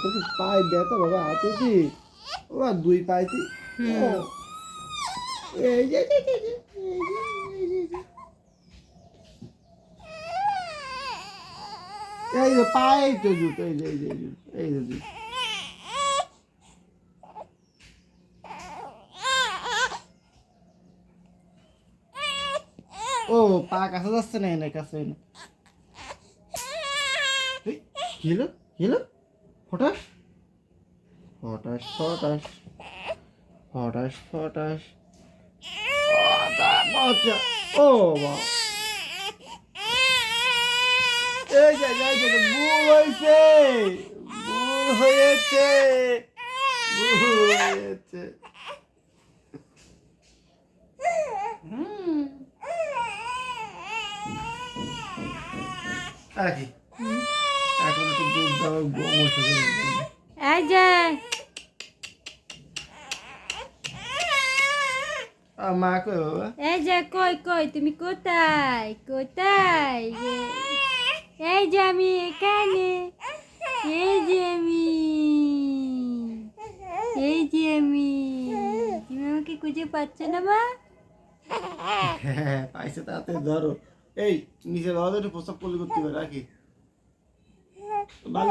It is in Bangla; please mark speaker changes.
Speaker 1: তোর পায়ে ব্যথা বাবা তুই কি বাবা দুই পাইতে এই যে এই যে পায়ে তো জুতো এই যে এই যে ও পা কাছে যাচ্ছে না এনে কাছে এনে হিলো হিলো হঠাৎ হঠাৎ হঠাৎ হঠাৎ হঠাৎ ও বাবা এই যে ভুল হয়েছে ভুল হয়েছে ভুল হয়েছে আকি এখন একটু দুধ দাও বসে
Speaker 2: এই যে
Speaker 1: মা কই বাবা
Speaker 2: এই যে কই তুমি কোথায় এই যে আমি এখানে এই যে আমি তুমি আমাকে খুঁজে পাচ্ছ না মা?
Speaker 1: হ্যাঁ পাইছে তাতে ধরো এই নিচে ধরো একটু প্রস্তাব করতে পারে রাখি